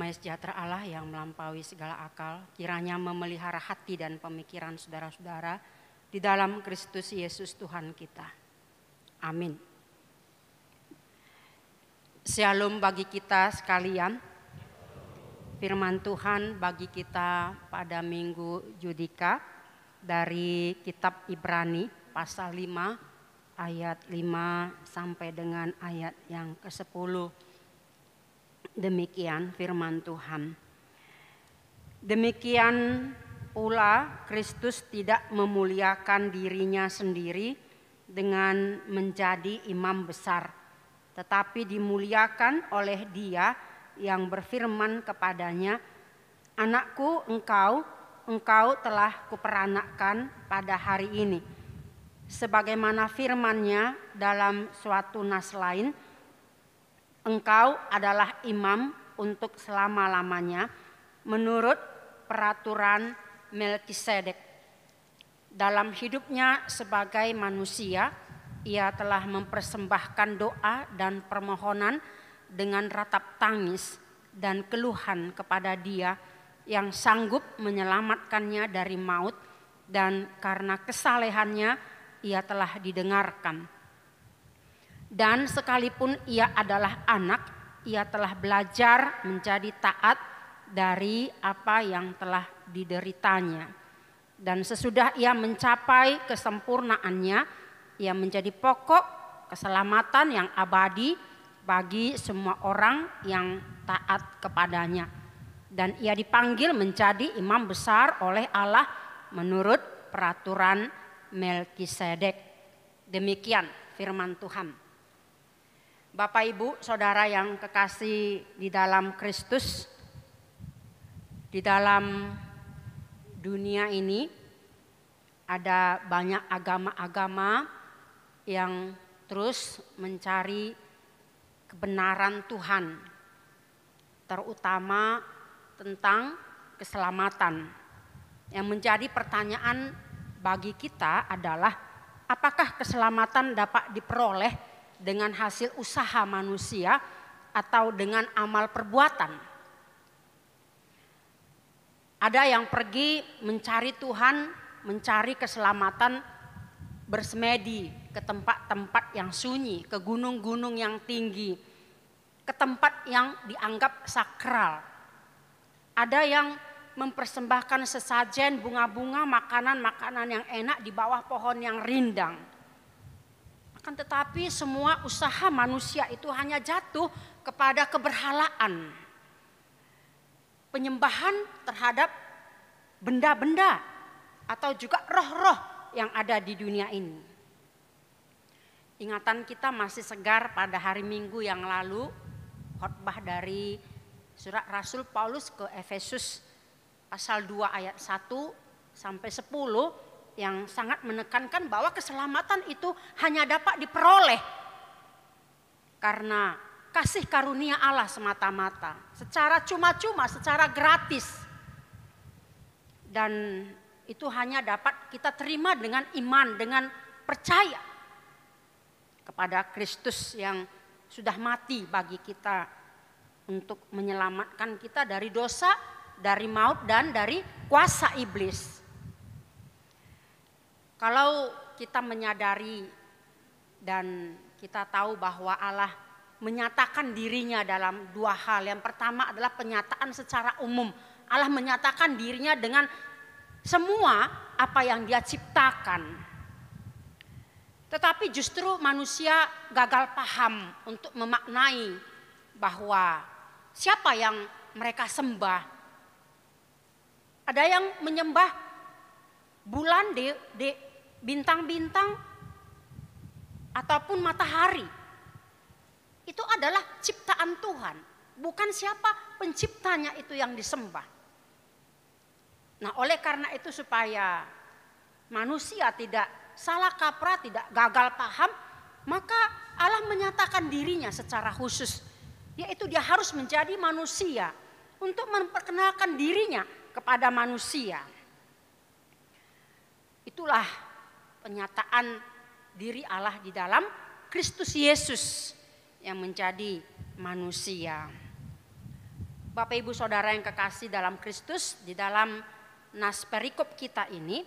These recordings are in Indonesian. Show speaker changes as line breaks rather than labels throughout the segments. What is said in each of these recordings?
Damai sejahtera Allah yang melampaui segala akal, kiranya memelihara hati dan pemikiran saudara-saudara di dalam Kristus Yesus Tuhan kita. Amin. Shalom bagi kita sekalian. Firman Tuhan bagi kita pada Minggu Judika dari kitab Ibrani pasal 5 ayat 5 sampai dengan ayat yang ke-10. Demikian firman Tuhan. Demikian pula Kristus tidak memuliakan dirinya sendiri dengan menjadi imam besar, tetapi dimuliakan oleh Dia yang berfirman kepadanya, "Anakku, engkau telah kuperanakkan pada hari ini." Sebagaimana firman-Nya dalam suatu nas lain, "Engkau adalah imam untuk selama-lamanya menurut peraturan Melkisedek." Dalam hidupnya sebagai manusia, ia telah mempersembahkan doa dan permohonan dengan ratap tangis dan keluhan kepada Dia yang sanggup menyelamatkannya dari maut, dan karena kesalehannya ia telah didengarkan. Dan sekalipun ia adalah anak, ia telah belajar menjadi taat dari apa yang telah dideritanya. Dan sesudah ia mencapai kesempurnaannya, ia menjadi pokok keselamatan yang abadi bagi semua orang yang taat kepadanya. Dan ia dipanggil menjadi imam besar oleh Allah menurut peraturan Melkisedek. Demikian firman Tuhan. Bapak, Ibu, Saudara yang kekasih di dalam Kristus, di dalam dunia ini ada banyak agama-agama yang terus mencari kebenaran Tuhan, terutama tentang keselamatan. Yang menjadi pertanyaan bagi kita adalah, apakah keselamatan dapat diperoleh dengan hasil usaha manusia atau dengan amal perbuatan? Ada yang pergi mencari Tuhan, mencari keselamatan, bersemedi ke tempat-tempat yang sunyi, ke gunung-gunung yang tinggi, ke tempat yang dianggap sakral. Ada yang mempersembahkan sesajen, bunga-bunga, makanan-makanan yang enak di bawah pohon yang rindang. Akan tetapi semua usaha manusia itu hanya jatuh kepada keberhalaan, penyembahan terhadap benda-benda atau juga roh-roh yang ada di dunia ini. Ingatan kita masih segar pada hari Minggu yang lalu, khotbah dari surat Rasul Paulus ke Efesus pasal 2 ayat 1 sampai 10 yang sangat menekankan bahwa keselamatan itu hanya dapat diperoleh karena kasih karunia Allah semata-mata, secara cuma-cuma, secara gratis. Dan itu hanya dapat kita terima dengan iman, dengan percaya kepada Kristus yang sudah mati bagi kita untuk menyelamatkan kita dari dosa, dari maut, dan dari kuasa iblis. Kalau kita menyadari dan kita tahu bahwa Allah menyatakan dirinya dalam dua hal. Yang pertama adalah penyataan secara umum. Allah menyatakan dirinya dengan semua apa yang Dia ciptakan. Tetapi justru manusia gagal paham untuk memaknai bahwa siapa yang mereka sembah. Ada yang menyembah bulan, bintang-bintang, ataupun matahari. Itu adalah ciptaan Tuhan, bukan siapa penciptanya itu yang disembah. Nah, oleh karena itu supaya manusia tidak salah kaprah, tidak gagal paham, maka Allah menyatakan dirinya secara khusus, yaitu Dia harus menjadi manusia untuk memperkenalkan dirinya kepada manusia. Itulah penyataan diri Allah di dalam Kristus Yesus yang menjadi manusia. Bapak Ibu Saudara yang kekasih dalam Kristus, di dalam nas perikop kita ini,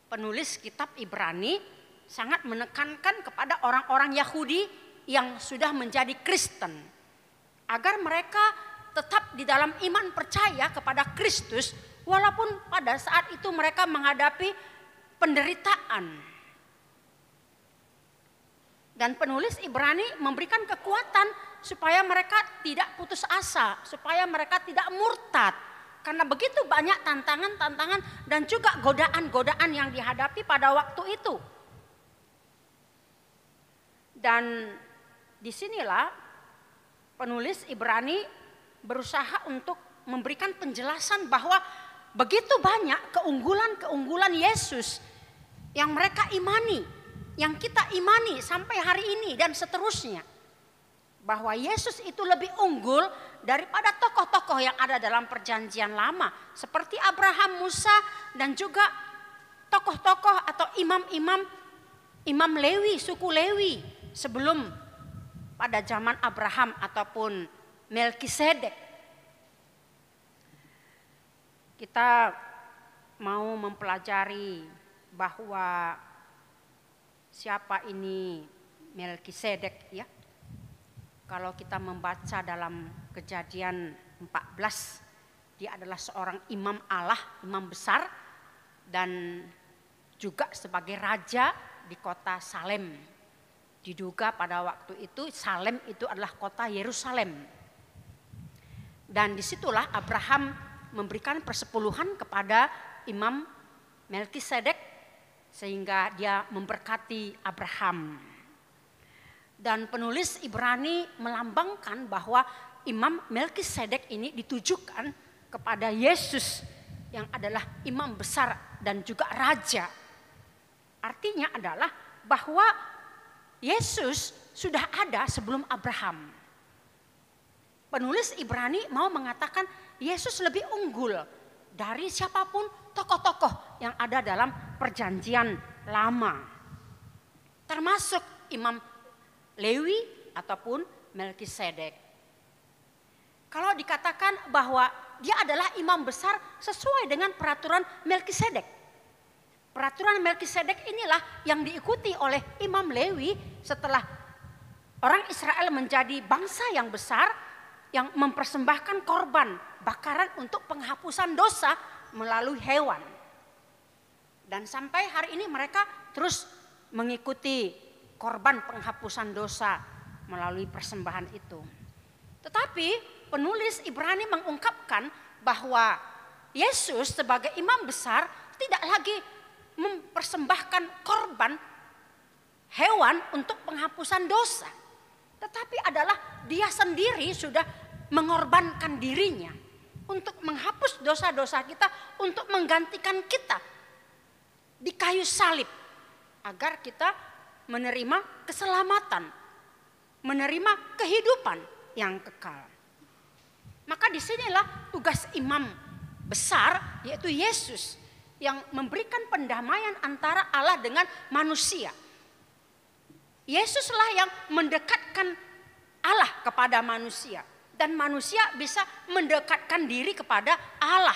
penulis kitab Ibrani sangat menekankan kepada orang-orang Yahudi yang sudah menjadi Kristen, agar mereka tetap di dalam iman percaya kepada Kristus, walaupun pada saat itu mereka menghadapi penderitaan. Dan penulis Ibrani memberikan kekuatan supaya mereka tidak putus asa, supaya mereka tidak murtad. Karena begitu banyak tantangan-tantangan dan juga godaan-godaan yang dihadapi pada waktu itu. Dan disinilah penulis Ibrani berusaha untuk memberikan penjelasan bahwa begitu banyak keunggulan-keunggulan Yesus yang mereka imani, yang kita imani sampai hari ini dan seterusnya. Bahwa Yesus itu lebih unggul daripada tokoh-tokoh yang ada dalam perjanjian lama. Seperti Abraham, Musa, dan juga tokoh-tokoh atau imam-imam, imam Lewi, suku Lewi sebelum pada zaman Abraham ataupun Melkisedek. Kita mau mempelajari bahwa siapa ini Melkisedek ya. Kalau kita membaca dalam Kejadian 14, dia adalah seorang imam Allah, imam besar, dan juga sebagai raja di kota Salem. Diduga pada waktu itu Salem itu adalah kota Yerusalem. Dan disitulah Abraham memberikan persepuluhan kepada imam Melkisedek sehingga dia memberkati Abraham. Dan penulis Ibrani melambangkan bahwa imam Melkisedek ini ditujukan kepada Yesus yang adalah imam besar dan juga raja. Artinya adalah bahwa Yesus sudah ada sebelum Abraham. Penulis Ibrani mau mengatakan Yesus lebih unggul dari siapapun tokoh-tokoh yang ada dalam perjanjian lama. Termasuk imam Lewi ataupun Melkisedek. Kalau dikatakan bahwa dia adalah imam besar sesuai dengan peraturan Melkisedek. Peraturan Melkisedek inilah yang diikuti oleh imam Lewi setelah orang Israel menjadi bangsa yang besar yang mempersembahkan korban bakaran untuk penghapusan dosa melalui hewan. Dan sampai hari ini mereka terus mengikuti korban penghapusan dosa melalui persembahan itu. Tetapi penulis Ibrani mengungkapkan bahwa Yesus sebagai imam besar tidak lagi mempersembahkan korban hewan untuk penghapusan dosa. Tetapi adalah dia sendiri sudah mengorbankan dirinya untuk menghapus dosa-dosa kita, untuk menggantikan kita di kayu salib agar kita menerima keselamatan, menerima kehidupan yang kekal. Maka disinilah tugas imam besar yaitu Yesus yang memberikan pendamaian antara Allah dengan manusia. Yesuslah yang mendekatkan Allah kepada manusia dan manusia bisa mendekatkan diri kepada Allah.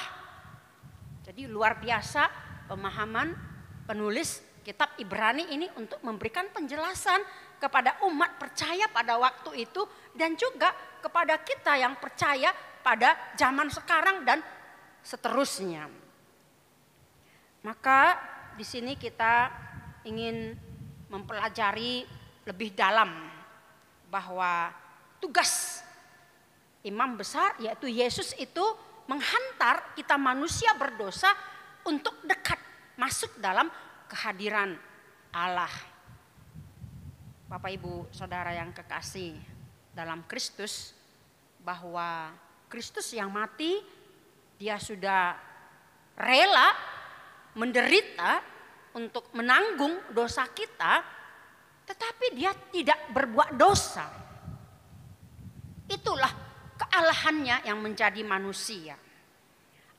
Jadi luar biasa pemahaman penulis kitab Ibrani ini untuk memberikan penjelasan kepada umat percaya pada waktu itu dan juga kepada kita yang percaya pada zaman sekarang dan seterusnya. Maka di sini kita ingin mempelajari lebih dalam bahwa tugas imam besar yaitu Yesus itu menghantar kita manusia berdosa untuk dekat masuk dalam kehadiran Allah. Bapak Ibu Saudara yang kekasih dalam Kristus, bahwa Kristus yang mati, dia sudah rela menderita untuk menanggung dosa kita, tetapi dia tidak berbuat dosa. Itulah kealahannya yang menjadi manusia.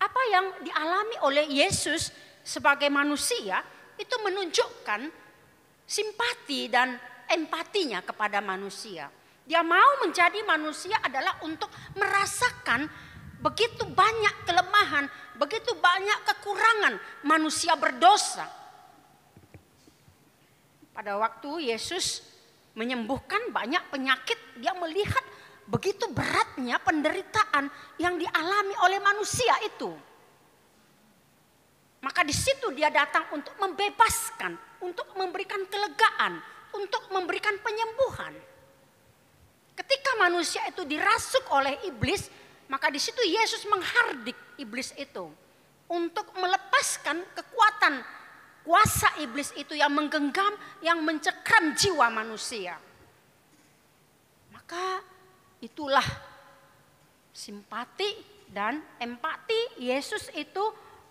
Apa yang dialami oleh Yesus sebagai manusia itu menunjukkan simpati dan empatinya kepada manusia. Dia mau menjadi manusia adalah untuk merasakan begitu banyak kelemahan, begitu banyak kekurangan manusia berdosa. Pada waktu Yesus menyembuhkan banyak penyakit, dia melihat begitu beratnya penderitaan yang dialami oleh manusia itu. Maka di situ dia datang untuk membebaskan, untuk memberikan kelegaan, untuk memberikan penyembuhan. Ketika manusia itu dirasuk oleh iblis, maka di situ Yesus menghardik iblis itu untuk melepaskan kekuatan kuasa iblis itu yang menggenggam, yang mencekram jiwa manusia. Maka itulah simpati dan empati. Yesus itu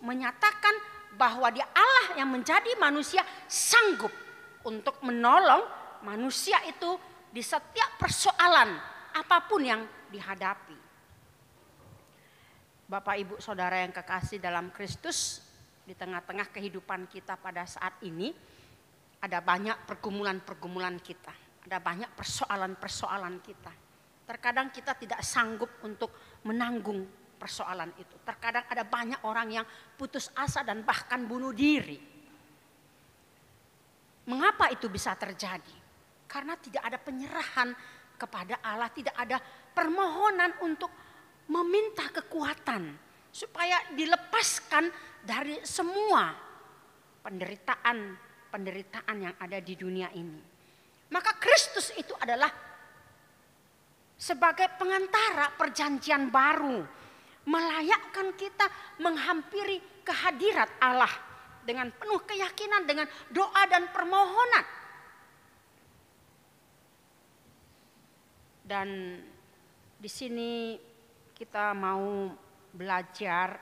menyatakan bahwa dia Allah yang menjadi manusia sanggup untuk menolong manusia itu di setiap persoalan apapun yang dihadapi. Bapak, Ibu, Saudara yang kekasih dalam Kristus, di tengah-tengah kehidupan kita pada saat ini ada banyak pergumulan-pergumulan kita, ada banyak persoalan-persoalan kita. Terkadang kita tidak sanggup untuk menanggung persoalan itu. Terkadang ada banyak orang yang putus asa dan bahkan bunuh diri. Mengapa itu bisa terjadi? Karena tidak ada penyerahan kepada Allah, tidak ada permohonan untuk meminta kekuatan supaya dilepaskan dari semua penderitaan yang ada di dunia ini. Maka Kristus itu adalah sebagai pengantara perjanjian baru, melayakkan kita menghampiri kehadirat Allah dengan penuh keyakinan, dengan doa dan permohonan. Dan di sini kita mau belajar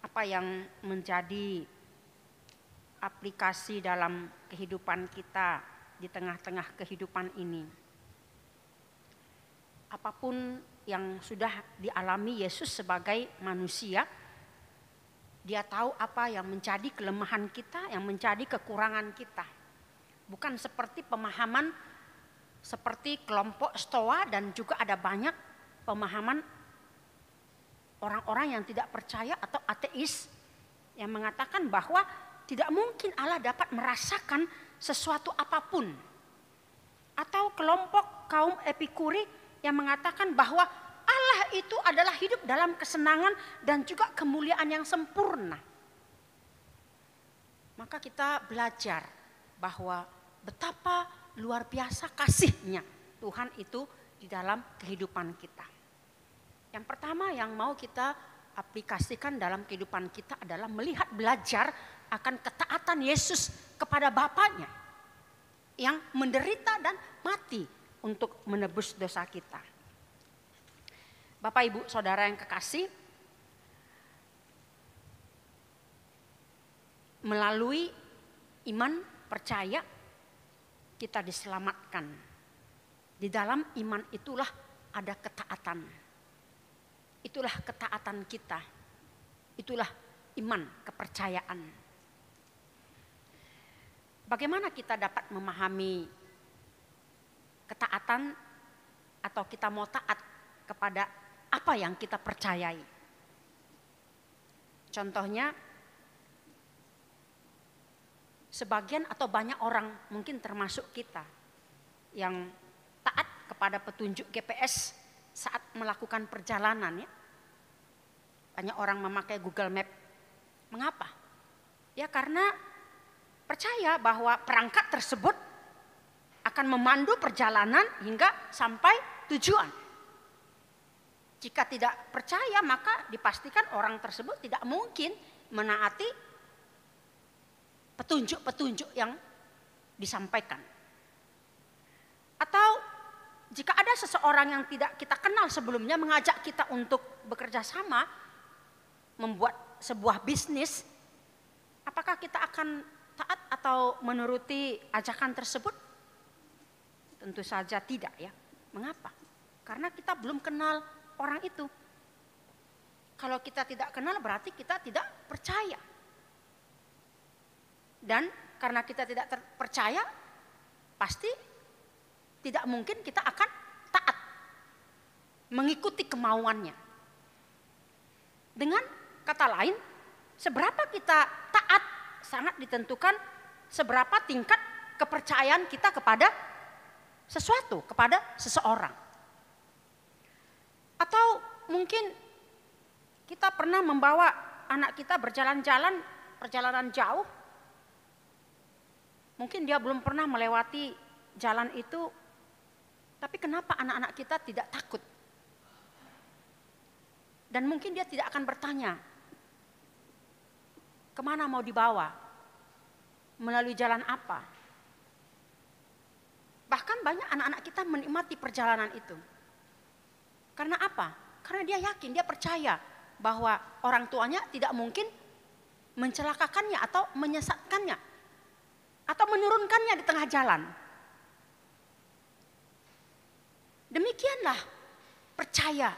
apa yang menjadi aplikasi dalam kehidupan kita di tengah-tengah kehidupan ini. Apapun yang sudah dialami Yesus sebagai manusia, dia tahu apa yang menjadi kelemahan kita, yang menjadi kekurangan kita. Bukan seperti pemahaman seperti kelompok Stoa, dan juga ada banyak pemahaman orang-orang yang tidak percaya atau ateis yang mengatakan bahwa tidak mungkin Allah dapat merasakan sesuatu apapun. Atau kelompok kaum Epikuri yang mengatakan bahwa Allah itu adalah hidup dalam kesenangan dan juga kemuliaan yang sempurna. Maka kita belajar bahwa betapa luar biasa kasihnya Tuhan itu di dalam kehidupan kita. Yang pertama yang mau kita aplikasikan dalam kehidupan kita adalah melihat, belajar akan ketaatan Yesus kepada Bapaknya yang menderita dan mati untuk menebus dosa kita. Bapak, Ibu, Saudara yang kekasih, melalui iman percaya kita diselamatkan. Di dalam iman itulah ada ketaatan. Itulah ketaatan kita. Itulah iman, kepercayaan. Bagaimana kita dapat memahami ketaatan atau kita mau taat kepada apa yang kita percayai? Contohnya, sebagian atau banyak orang, mungkin termasuk kita, yang taat kepada petunjuk GPS saat melakukan perjalanan, ya. Banyak orang memakai Google Map. Mengapa? Ya karena percaya bahwa perangkat tersebut akan memandu perjalanan hingga sampai tujuan. Jika tidak percaya, maka dipastikan orang tersebut tidak mungkin menaati petunjuk-petunjuk yang disampaikan. Atau jika ada seseorang yang tidak kita kenal sebelumnya mengajak kita untuk bekerja sama, membuat sebuah bisnis, apakah kita akan taat atau menuruti ajakan tersebut? Tentu saja tidak, ya. Mengapa? Karena kita belum kenal orang itu. Kalau kita tidak kenal berarti kita tidak percaya. Dan karena kita tidak percaya, pasti tidak mungkin kita akan taat mengikuti kemauannya. Dengan kata lain, seberapa kita taat sangat ditentukan seberapa tingkat kepercayaan kita kepada sesuatu, kepada seseorang. Atau mungkin kita pernah membawa anak kita berjalan-jalan, perjalanan jauh. Mungkin dia belum pernah melewati jalan itu, tapi kenapa anak-anak kita tidak takut? Dan mungkin dia tidak akan bertanya, kemana mau dibawa? Melalui jalan apa? Bahkan banyak anak-anak kita menikmati perjalanan itu. Karena apa? Karena dia yakin, dia percaya bahwa orang tuanya tidak mungkin mencelakakannya atau menyesatkannya. Atau menurunkannya di tengah jalan. Demikianlah percaya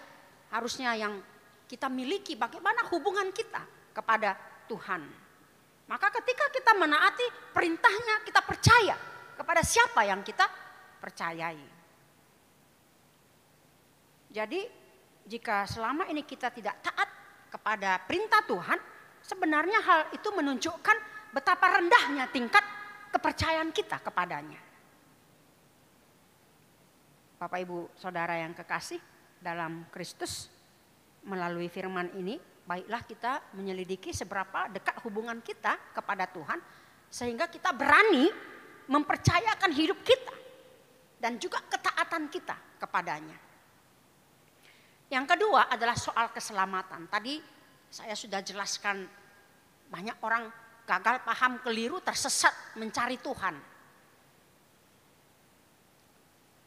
harusnya yang kita miliki, bagaimana hubungan kita kepada Tuhan. Maka ketika kita menaati perintahnya, kita percaya kepada siapa yang kita percayai. Jadi jika selama ini kita tidak taat kepada perintah Tuhan, sebenarnya hal itu menunjukkan betapa rendahnya tingkat kepercayaan kita kepadanya. Bapak Ibu Saudara yang kekasih dalam Kristus, melalui firman ini, baiklah kita menyelidiki seberapa dekat hubungan kita kepada Tuhan, sehingga kita berani mempercayakan hidup kita dan juga ketaatan kita kepadanya. Yang kedua adalah soal keselamatan. Tadi saya sudah jelaskan, banyak orang gagal paham, keliru, tersesat mencari Tuhan.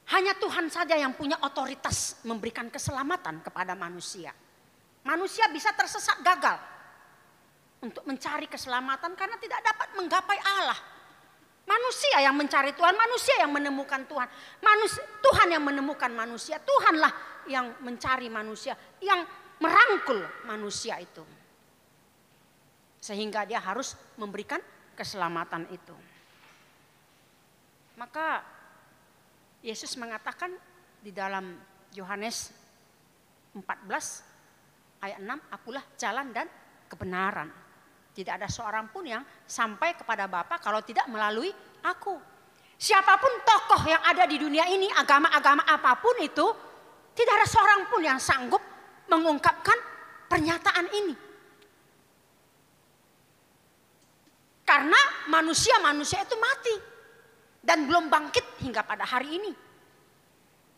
Hanya Tuhan saja yang punya otoritas memberikan keselamatan kepada manusia. Manusia bisa tersesat, gagal untuk mencari keselamatan karena tidak dapat menggapai Allah. Manusia yang mencari Tuhan, manusia yang menemukan Tuhan. Tuhan yang menemukan manusia, Tuhanlah yang mencari manusia, yang merangkul manusia itu. Sehingga dia harus memberikan keselamatan itu. Maka Yesus mengatakan di dalam Yohanes 14 ayat 6, akulah jalan dan kebenaran. Tidak ada seorang pun yang sampai kepada Bapa kalau tidak melalui aku. Siapapun tokoh yang ada di dunia ini, agama-agama apapun itu, tidak ada seorang pun yang sanggup mengungkapkan pernyataan ini. Karena manusia-manusia itu mati dan belum bangkit hingga pada hari ini.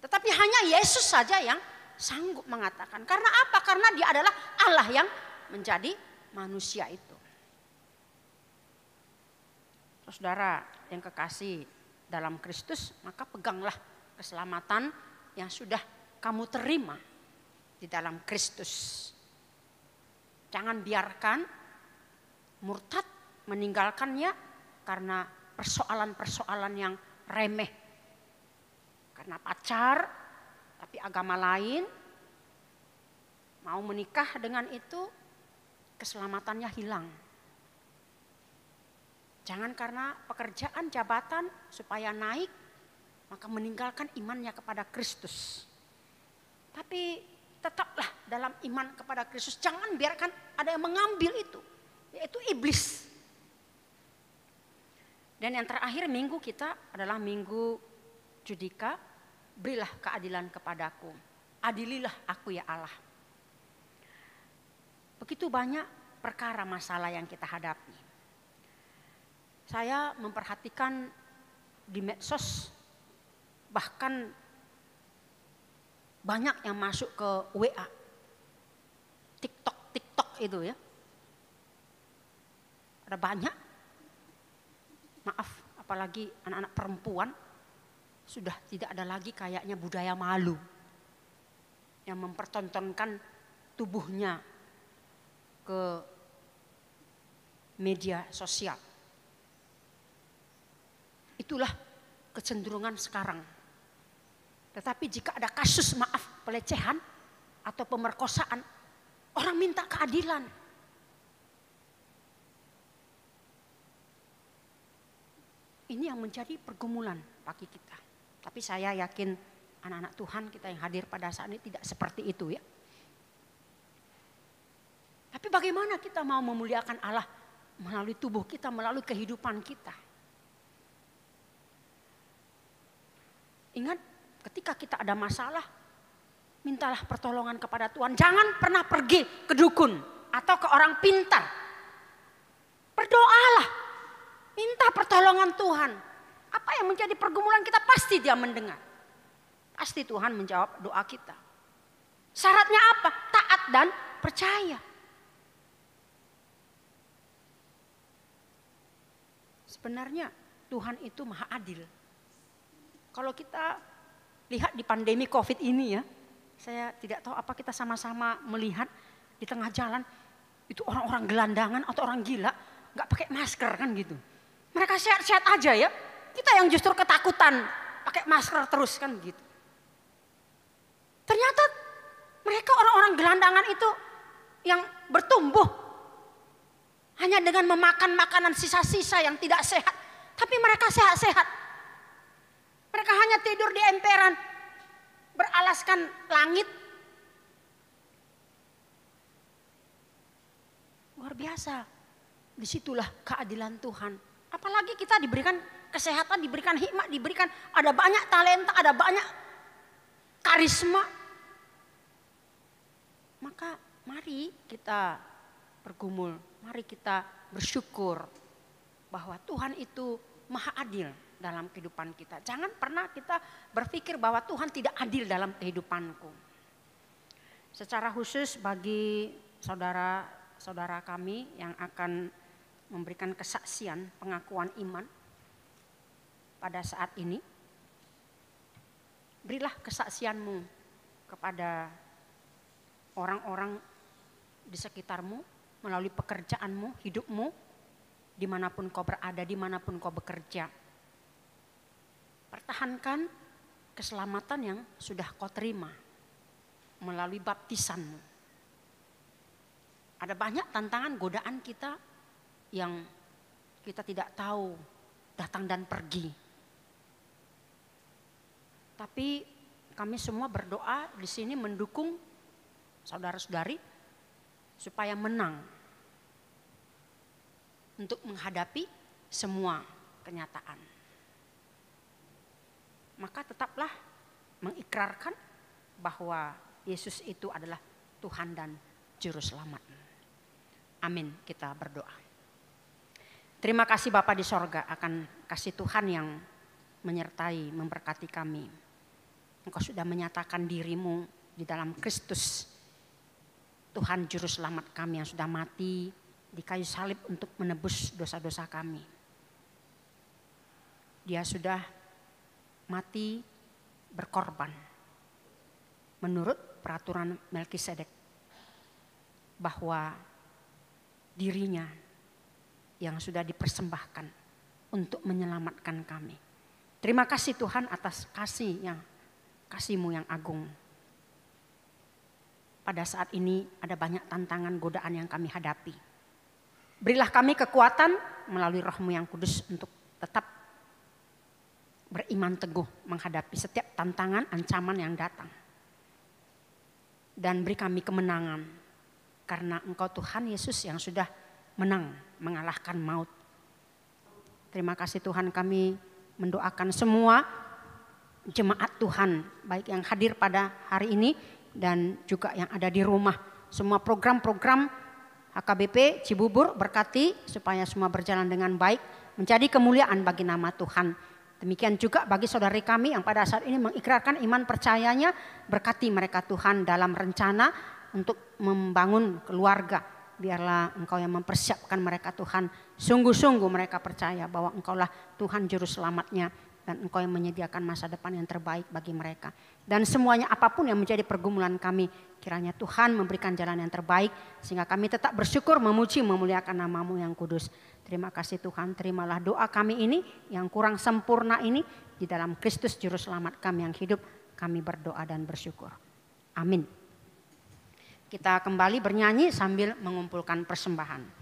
Tetapi hanya Yesus saja yang sanggup mengatakan. Karena apa? Karena dia adalah Allah yang menjadi manusia itu. Saudara yang kekasih dalam Kristus, maka peganglah keselamatan yang sudah kamu terima di dalam Kristus. Jangan biarkan murtad meninggalkannya karena persoalan-persoalan yang remeh. Karena pacar, tapi agama lain, mau menikah dengan itu, keselamatannya hilang. Jangan karena pekerjaan, jabatan supaya naik, maka meninggalkan imannya kepada Kristus. Tapi tetaplah dalam iman kepada Kristus. Jangan biarkan ada yang mengambil itu, yaitu iblis. Dan yang terakhir minggu kita adalah minggu Judika. Berilah keadilan kepadaku. Adililah aku ya Allah. Begitu banyak perkara masalah yang kita hadapi. Saya memperhatikan di medsos, bahkan banyak yang masuk ke WA, TikTok itu ya. Ada banyak, maaf, apalagi anak-anak perempuan, sudah tidak ada lagi kayaknya budaya malu yang mempertontonkan tubuhnya ke media sosial. Itulah kecenderungan sekarang. Tetapi jika ada kasus maaf pelecehan atau pemerkosaan, orang minta keadilan. Ini yang menjadi pergumulan bagi kita. Tapi saya yakin anak-anak Tuhan kita yang hadir pada saat ini tidak seperti itu ya. Tapi bagaimana kita mau memuliakan Allah melalui tubuh kita, melalui kehidupan kita? Ingat, ketika kita ada masalah, mintalah pertolongan kepada Tuhan. Jangan pernah pergi ke dukun atau ke orang pintar. Berdoalah, minta pertolongan Tuhan. Apa yang menjadi pergumulan kita pasti Dia mendengar. Pasti Tuhan menjawab doa kita. Syaratnya apa? Taat dan percaya. Sebenarnya Tuhan itu maha adil. Kalau kita lihat di pandemi COVID ini ya, saya tidak tahu apa kita sama-sama melihat di tengah jalan itu orang-orang gelandangan atau orang gila nggak pakai masker kan gitu. Mereka sehat-sehat aja ya. Kita yang justru ketakutan pakai masker terus kan gitu. Ternyata mereka orang-orang gelandangan itu yang bertumbuh hanya dengan memakan makanan sisa-sisa yang tidak sehat. Tapi mereka sehat-sehat. Mereka hanya tidur di emperan, beralaskan langit. Luar biasa. Disitulah keadilan Tuhan. Apalagi kita diberikan kesehatan, diberikan hikmat, diberikan ada banyak talenta, ada banyak karisma. Maka mari kita bergumul, mari kita bersyukur bahwa Tuhan itu maha adil dalam kehidupan kita. Jangan pernah kita berpikir bahwa Tuhan tidak adil dalam kehidupanku. Secara khusus bagi saudara-saudara kami yang akan memberikan kesaksian pengakuan iman pada saat ini, berilah kesaksianmu kepada orang-orang di sekitarmu melalui pekerjaanmu, hidupmu, dimanapun kau berada, dimanapun kau bekerja. Pertahankan keselamatan yang sudah kau terima melalui baptisanmu. Ada banyak tantangan, godaan kita yang kita tidak tahu datang dan pergi. Tapi kami semua berdoa di sini mendukung saudara-saudari supaya menang untuk menghadapi semua kenyataan. Maka tetaplah mengikrarkan bahwa Yesus itu adalah Tuhan dan Juru Selamat. Amin, kita berdoa. Terima kasih Bapa di sorga akan kasih Tuhan yang menyertai, memberkati kami. Engkau sudah menyatakan dirimu di dalam Kristus, Tuhan Juru Selamat kami yang sudah mati di kayu salib untuk menebus dosa-dosa kami. Dia sudah mati berkorban menurut peraturan Melkisedek, bahwa dirinya yang sudah dipersembahkan untuk menyelamatkan kami. Terima kasih Tuhan atas kasih-Mu yang agung. Pada saat ini ada banyak tantangan, godaan yang kami hadapi. Berilah kami kekuatan melalui Roh-Mu yang kudus untuk tetap beriman teguh menghadapi setiap tantangan, ancaman yang datang. Dan beri kami kemenangan karena Engkau Tuhan Yesus yang sudah menang mengalahkan maut. Terima kasih Tuhan, kami mendoakan semua jemaat Tuhan baik yang hadir pada hari ini dan juga yang ada di rumah. Semua program-program HKBP Cibubur berkati supaya semua berjalan dengan baik, menjadi kemuliaan bagi nama Tuhan. Demikian juga bagi saudari kami yang pada saat ini mengikrarkan iman percayanya, berkati mereka Tuhan dalam rencana untuk membangun keluarga. Biarlah Engkau yang mempersiapkan mereka Tuhan. Sungguh-sungguh mereka percaya bahwa Engkaulah Tuhan Juru Selamatnya. Dan Engkau yang menyediakan masa depan yang terbaik bagi mereka. Dan semuanya apapun yang menjadi pergumulan kami, kiranya Tuhan memberikan jalan yang terbaik. Sehingga kami tetap bersyukur, memuji, memuliakan nama-Mu yang kudus. Terima kasih Tuhan, terimalah doa kami ini yang kurang sempurna ini. Di dalam Kristus Juru Selamat kami yang hidup, kami berdoa dan bersyukur. Amin. Kita kembali bernyanyi sambil mengumpulkan persembahan.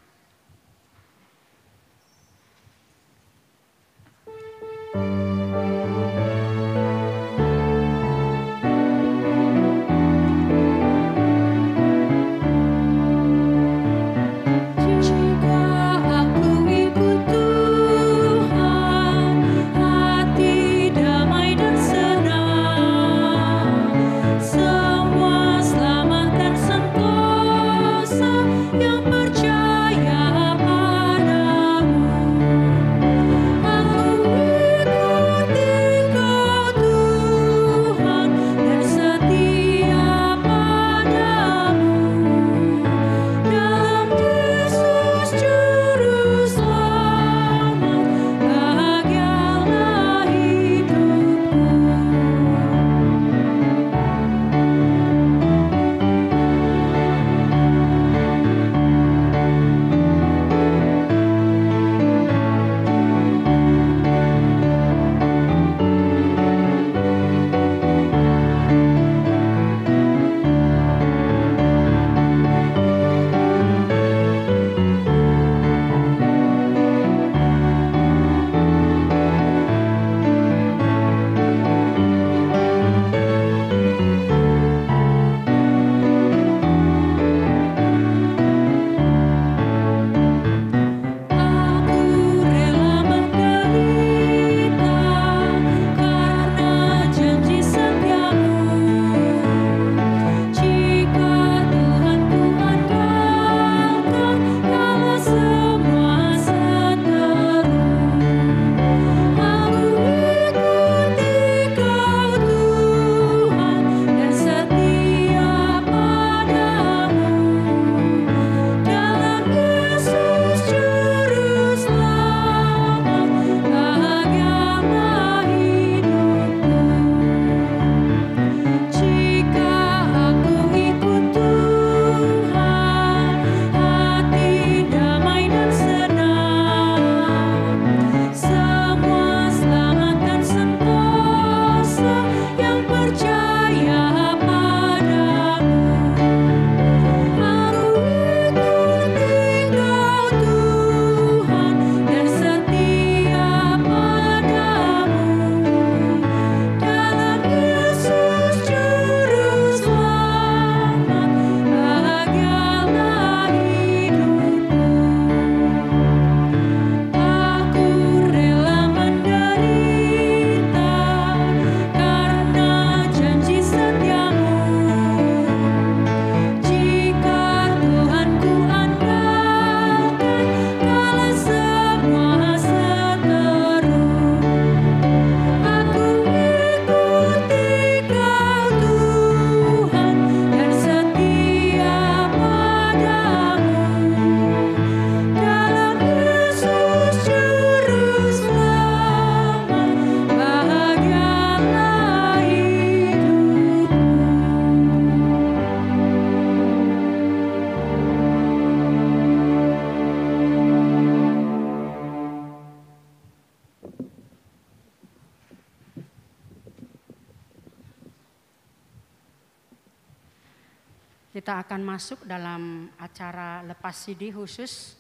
Kita akan masuk dalam acara lepas CD khusus.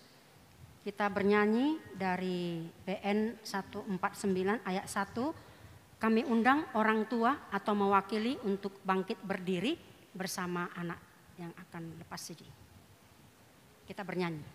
Kita bernyanyi dari PN 149 ayat 1. Kami undang orang tua atau mewakili untuk bangkit berdiri bersama anak yang akan lepas CD. Kita bernyanyi.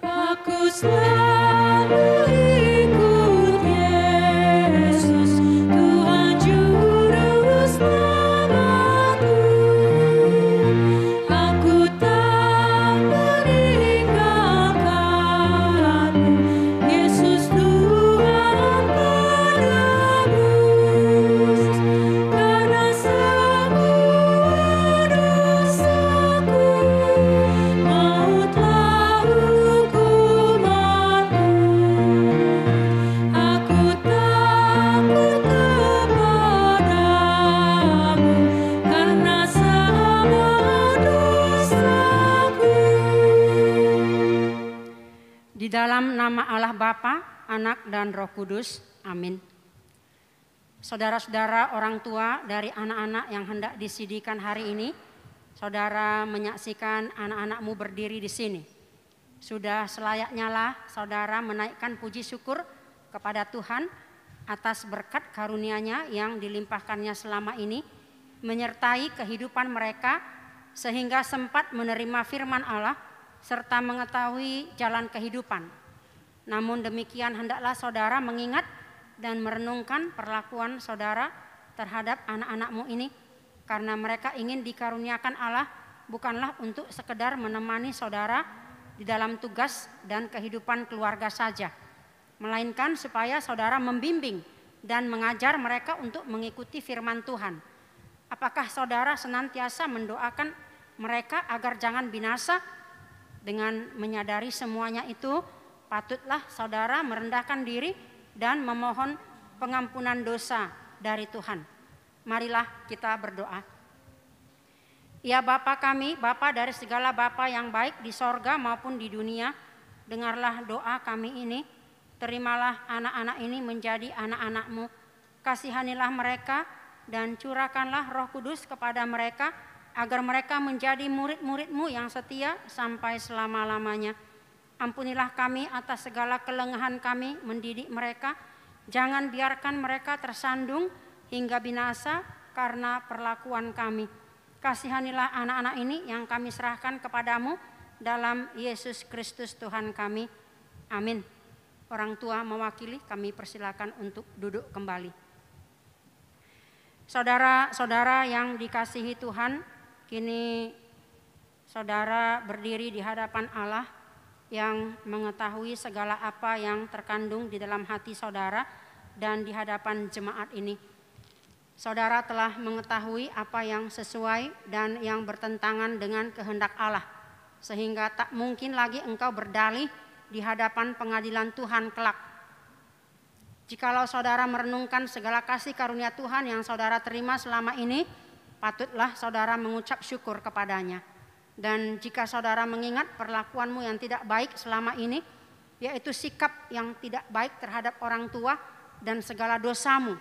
Aku selalu ikut Yesus, Tuhan Juru Selamatku. Aku tak meninggalkanmu, Yesus Tuhan penebus. Karena semua dosaku, mautlah hukumanku. Aku takut kepadamu, karena sama dosaku.
Di dalam nama Allah Bapa, Anak dan Roh Kudus. Amin. Saudara-saudara orang tua dari anak-anak yang hendak disidikan hari ini, saudara menyaksikan anak-anakmu berdiri di sini. Sudah selayaknya lah saudara menaikkan puji syukur kepada Tuhan atas berkat karunia-Nya yang dilimpahkannya selama ini, menyertai kehidupan mereka sehingga sempat menerima firman Allah serta mengetahui jalan kehidupan. Namun demikian hendaklah saudara mengingat dan merenungkan perlakuan saudara terhadap anak-anakmu ini, karena mereka ingin dikaruniakan Allah bukanlah untuk sekedar menemani saudara di dalam tugas dan kehidupan keluarga saja, melainkan supaya saudara membimbing dan mengajar mereka untuk mengikuti firman Tuhan. Apakah saudara senantiasa mendoakan mereka agar jangan binasa? Dengan menyadari semuanya itu, patutlah saudara merendahkan diri dan memohon pengampunan dosa dari Tuhan. Marilah kita berdoa. Ya Bapa kami, Bapa dari segala Bapa yang baik di sorga maupun di dunia, dengarlah doa kami ini. Terimalah anak-anak ini menjadi anak-anak-Mu. Kasihanilah mereka dan curahkanlah Roh Kudus kepada mereka, agar mereka menjadi murid-murid-Mu yang setia sampai selama-lamanya. Ampunilah kami atas segala kelengahan kami mendidik mereka. Jangan biarkan mereka tersandung hingga binasa karena perlakuan kami. Kasihanilah anak-anak ini yang kami serahkan kepadamu dalam Yesus Kristus Tuhan kami. Amin. Orang tua mewakili, kami persilakan untuk duduk kembali. Saudara-saudara yang dikasihi Tuhan, kini saudara berdiri di hadapan Allah yang mengetahui segala apa yang terkandung di dalam hati saudara dan di hadapan jemaat ini. Saudara telah mengetahui apa yang sesuai dan yang bertentangan dengan kehendak Allah, sehingga tak mungkin lagi engkau berdalih di hadapan pengadilan Tuhan kelak. Jikalau saudara merenungkan segala kasih karunia Tuhan yang saudara terima selama ini, patutlah saudara mengucap syukur kepadanya. Dan jika saudara mengingat perlakuanmu yang tidak baik selama ini, yaitu sikap yang tidak baik terhadap orang tua dan segala dosamu,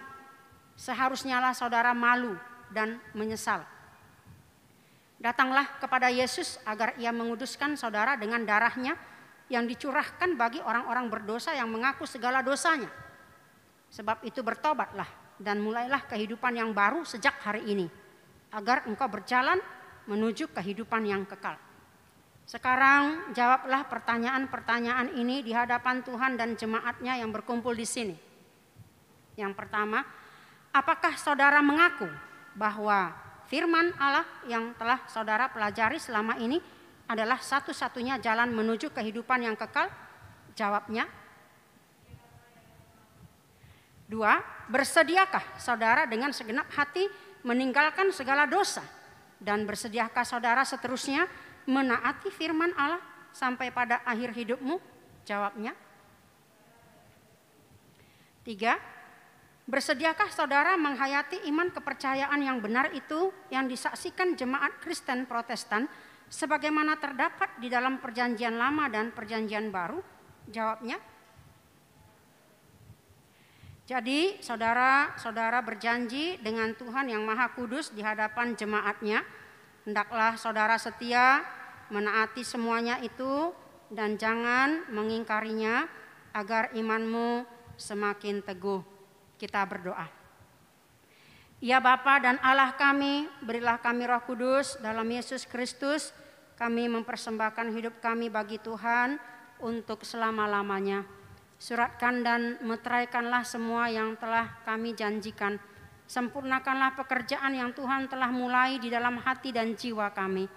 seharusnya lah saudara malu dan menyesal. Datanglah kepada Yesus agar ia menguduskan saudara dengan darahnya yang dicurahkan bagi orang-orang berdosa yang mengaku segala dosanya. Sebab itu bertobatlah dan mulailah kehidupan yang baru sejak hari ini, agar engkau berjalan menuju kehidupan yang kekal. Sekarang jawablah pertanyaan-pertanyaan ini di hadapan Tuhan dan jemaatnya yang berkumpul di sini. Yang pertama, apakah saudara mengaku bahwa firman Allah yang telah saudara pelajari selama ini adalah satu-satunya jalan menuju kehidupan yang kekal? Jawabnya. 2, bersediakah saudara dengan segenap hati meninggalkan segala dosa? Dan bersediakah saudara seterusnya menaati firman Allah sampai pada akhir hidupmu? Jawabnya. 3, bersediakah saudara menghayati iman kepercayaan yang benar itu yang disaksikan jemaat Kristen Protestan sebagaimana terdapat di dalam perjanjian lama dan perjanjian baru? Jawabnya. Jadi saudara-saudara berjanji dengan Tuhan yang Maha Kudus di hadapan jemaatnya, hendaklah saudara setia menaati semuanya itu dan jangan mengingkarinya agar imanmu semakin teguh. Kita berdoa. Ya Bapa dan Allah kami, berilah kami Roh Kudus dalam Yesus Kristus. Kami mempersembahkan hidup kami bagi Tuhan untuk selama-lamanya. Suratkan dan meteraikanlah semua yang telah kami janjikan. Sempurnakanlah pekerjaan yang Tuhan telah mulai di dalam hati dan jiwa kami.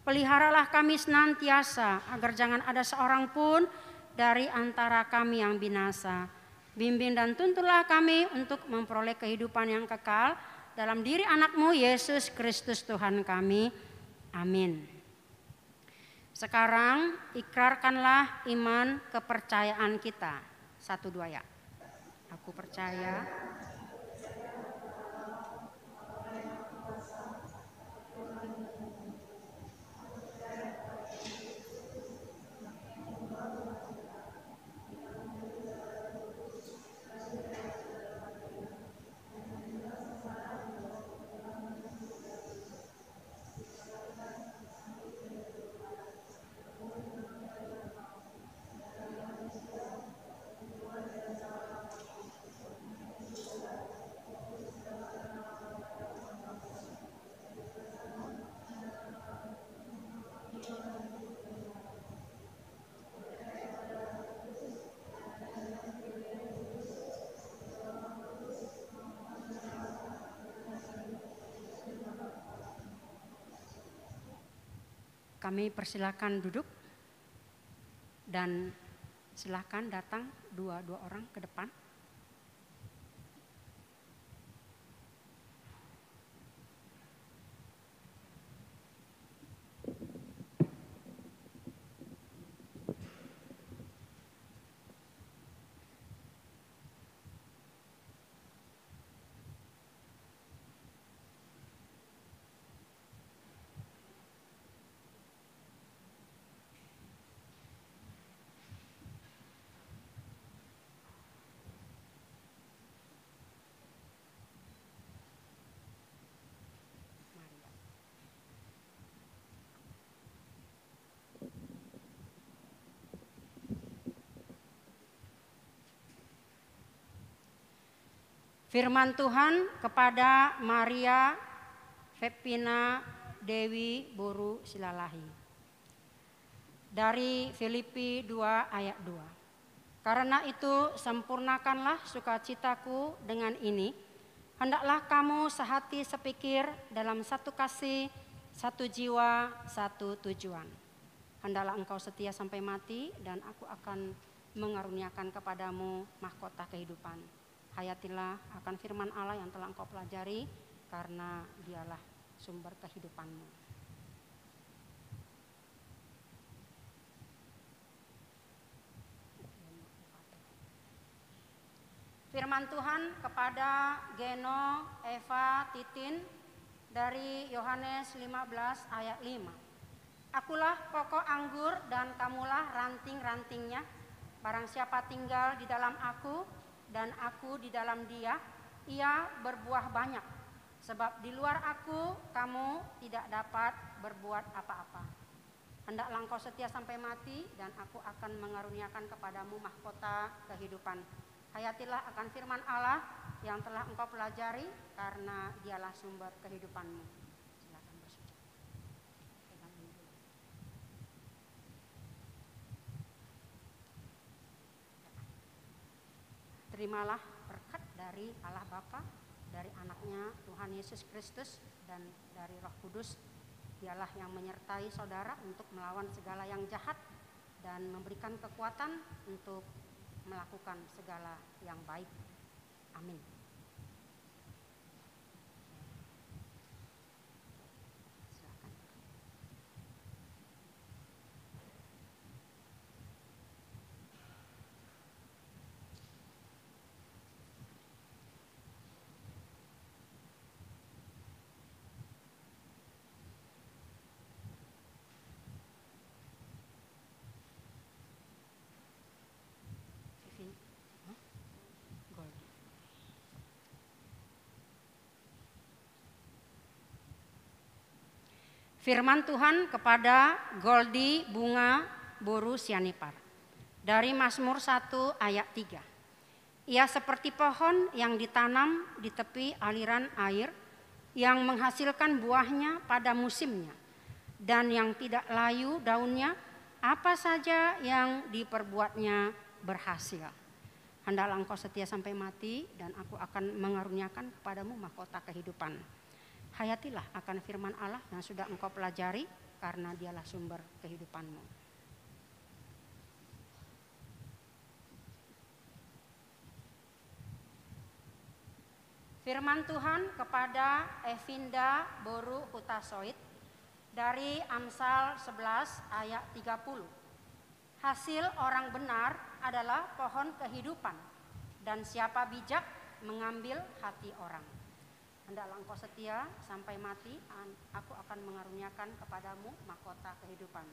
Peliharalah kami senantiasa agar jangan ada seorang pun dari antara kami yang binasa. Bimbing dan tuntunlah kami untuk memperoleh kehidupan yang kekal dalam diri anak-Mu Yesus Kristus Tuhan kami. Amin. Sekarang ikrarkanlah iman kepercayaan kita. 1, 2 ya. Aku percaya kami persilakan duduk dan silakan datang dua orang ke depan. Firman Tuhan kepada Maria Vepina Dewi Boru Silalahi. Dari Filipi 2 ayat 2. Karena itu sempurnakanlah sukacitaku dengan ini. Hendaklah kamu sehati sepikir dalam satu kasih, satu jiwa, satu tujuan. Hendaklah engkau setia sampai mati dan aku akan mengaruniakan kepadamu mahkota kehidupan. Hayatilah akan firman Allah yang telah engkau pelajari karena dialah sumber kehidupanmu. Firman Tuhan kepada Geno, Eva, Titin dari Yohanes 15 ayat 5. Akulah pokok anggur dan kamulah ranting-rantingnya. Barang siapa tinggal di dalam aku dan aku di dalam dia, ia berbuah banyak. Sebab di luar aku kamu tidak dapat berbuat apa-apa. Hendaklah engkau setia sampai mati dan aku akan mengaruniakan kepadamu mahkota kehidupan. Hayatilah akan firman Allah yang telah engkau pelajari karena dialah sumber kehidupanmu. Silakan bersujud. Pegang ini dulu. Terimalah berkat dari Allah Bapa, dari anaknya Tuhan Yesus Kristus dan dari Roh Kudus. Dialah yang menyertai saudara untuk melawan segala yang jahat dan memberikan kekuatan untuk melakukan segala yang baik. Amin. Silakan. Firman Tuhan kepada Goldi Bunga Boru Sianipar. Dari Mazmur 1 ayat 3. Ia seperti pohon yang ditanam di tepi aliran air, yang menghasilkan buahnya pada musimnya, dan yang tidak layu daunnya, apa saja yang diperbuatnya berhasil. Hendaklah engkau setia sampai mati, dan aku akan mengaruniakan kepadamu mahkota kehidupan. Hayatilah akan firman Allah yang sudah engkau pelajari, karena dialah sumber kehidupanmu. Firman Tuhan kepada Evinda Boru Hutasoit dari Amsal 11 ayat 30. Hasil orang benar adalah pohon kehidupan, dan siapa bijak mengambil hati orang. Hendaklah engkau setia sampai mati, aku akan mengaruniakan kepadamu mahkota kehidupan.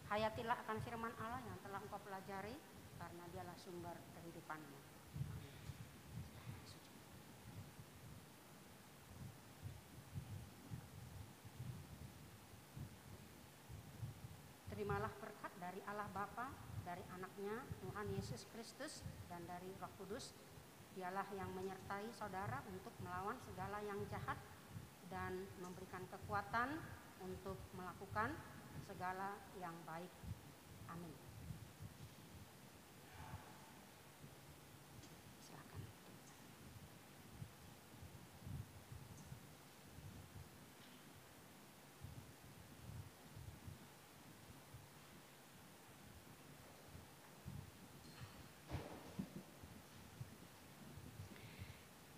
Hayatilah akan firman Allah yang telah engkau pelajari, karena dialah sumber kehidupanmu. Terimalah berkat dari Allah Bapa, dari anaknya Tuhan Yesus Kristus, dan dari Roh Kudus. Dialah yang menyertai saudara untuk melawan segala yang jahat dan memberikan kekuatan untuk melakukan segala yang baik. Amin. Silakan.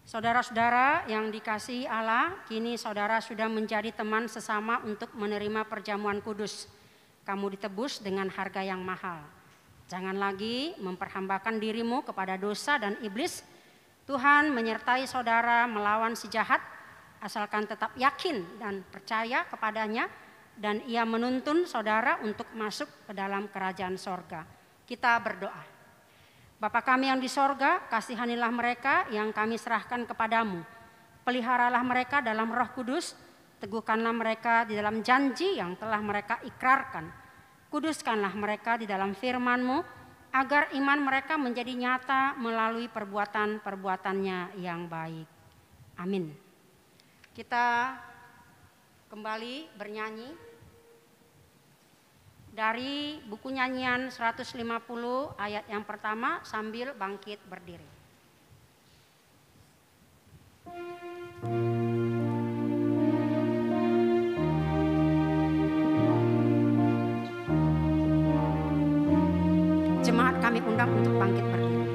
Saudara-saudara yang dikasihi Allah, kini saudara sudah menjadi teman sesama untuk menerima perjamuan kudus. Kamu ditebus dengan harga yang mahal. Jangan lagi memperhambakan dirimu kepada dosa dan iblis. Tuhan menyertai saudara melawan si jahat, asalkan tetap yakin dan percaya kepadanya, dan ia menuntun saudara untuk masuk ke dalam kerajaan sorga. Kita berdoa. Bapa kami yang di sorga, kasihanilah mereka yang kami serahkan kepadamu. Peliharalah mereka dalam Roh Kudus, teguhkanlah mereka di dalam janji yang telah mereka ikrarkan. Kuduskanlah mereka di dalam firman-Mu, agar iman mereka menjadi nyata melalui perbuatan-perbuatannya yang baik. Amin. Kita kembali bernyanyi dari buku nyanyian 150 ayat yang pertama sambil bangkit berdiri. Jemaat kami undang untuk bangkit berdiri.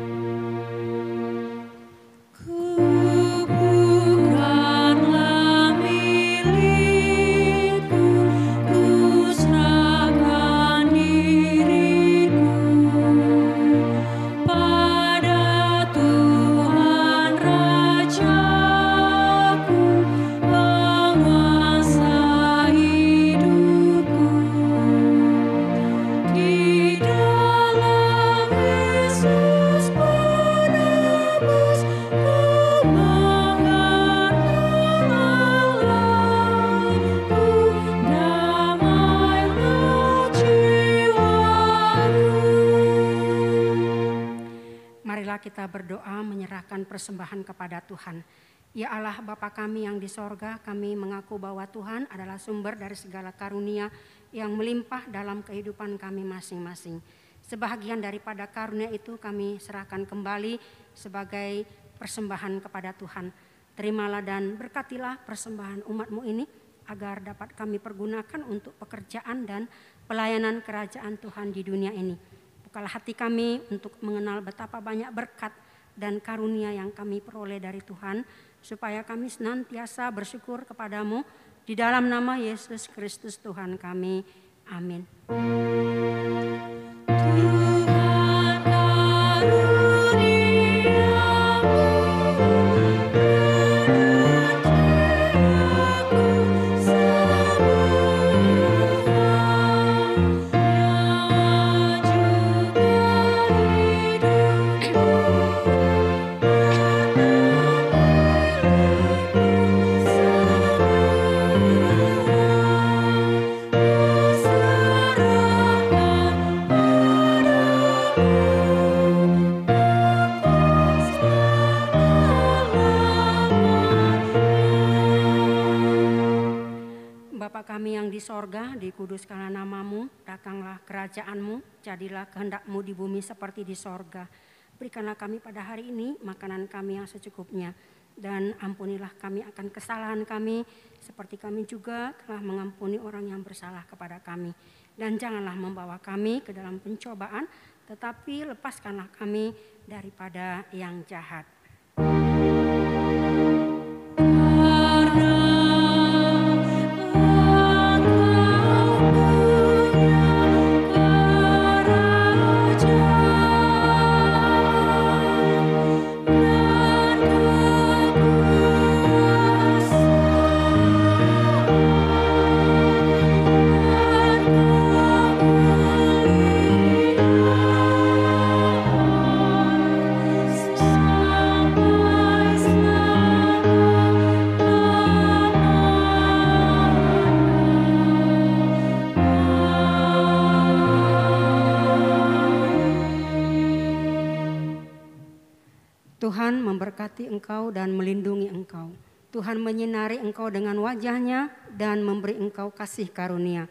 Kita berdoa menyerahkan persembahan kepada Tuhan. Ya Allah Bapa kami yang di sorga, kami mengaku bahwa Tuhan adalah sumber dari segala karunia yang melimpah dalam kehidupan kami masing-masing. Sebahagian daripada karunia itu kami serahkan kembali sebagai persembahan kepada Tuhan. Terimalah dan berkatilah persembahan umat-Mu ini, agar dapat kami pergunakan untuk pekerjaan dan pelayanan kerajaan Tuhan di dunia ini. Bukalah hati kami untuk mengenal betapa banyak berkat dan karunia yang kami peroleh dari Tuhan, supaya kami senantiasa bersyukur kepadamu di dalam nama Yesus Kristus Tuhan kami. Amin. kami yang di sorga, dikuduskanlah namamu, datanglah kerajaanmu, jadilah kehendakmu di bumi seperti di sorga. Berikanlah kami pada hari ini makanan kami yang secukupnya, dan ampunilah kami akan kesalahan kami, seperti kami juga telah mengampuni orang yang bersalah kepada kami. Dan janganlah membawa kami ke dalam pencobaan, tetapi lepaskanlah kami daripada yang jahat. Tuhan memberkati engkau dan melindungi engkau. Tuhan menyinari engkau dengan wajahnya dan memberi engkau kasih karunia.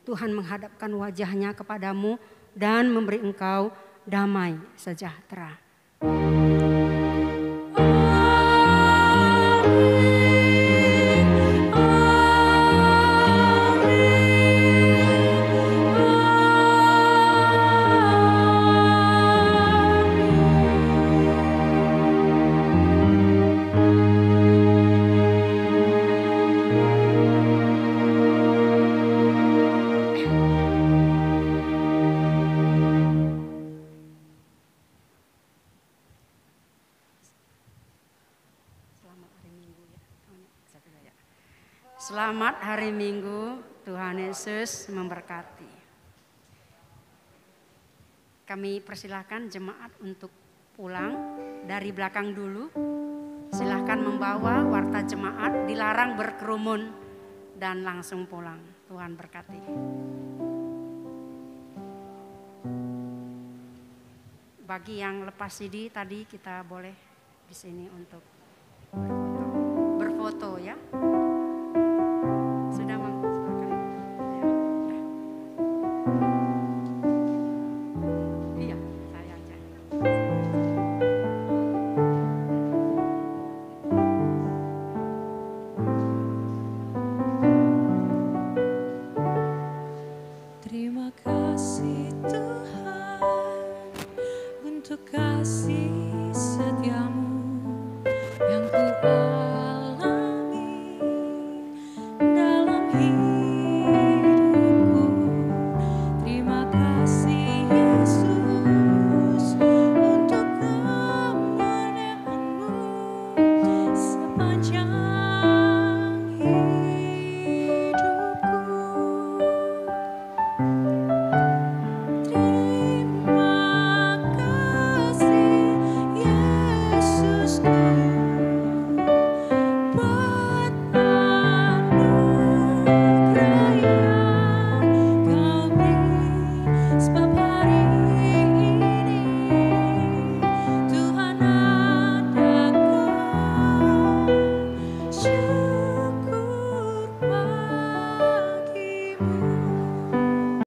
Tuhan menghadapkan wajahnya kepadamu dan memberi engkau damai sejahtera. Selamat hari Minggu, Tuhan Yesus memberkati. Kami persilahkan jemaat untuk pulang dari belakang dulu. Silahkan membawa warta jemaat, dilarang berkerumun dan langsung pulang. Tuhan berkati. Bagi yang lepas CD tadi kita boleh di sini untuk berfoto ya. Sudah Mang, silakan. Iya, saya aja.
Terima kasih Tuhan untuk kasih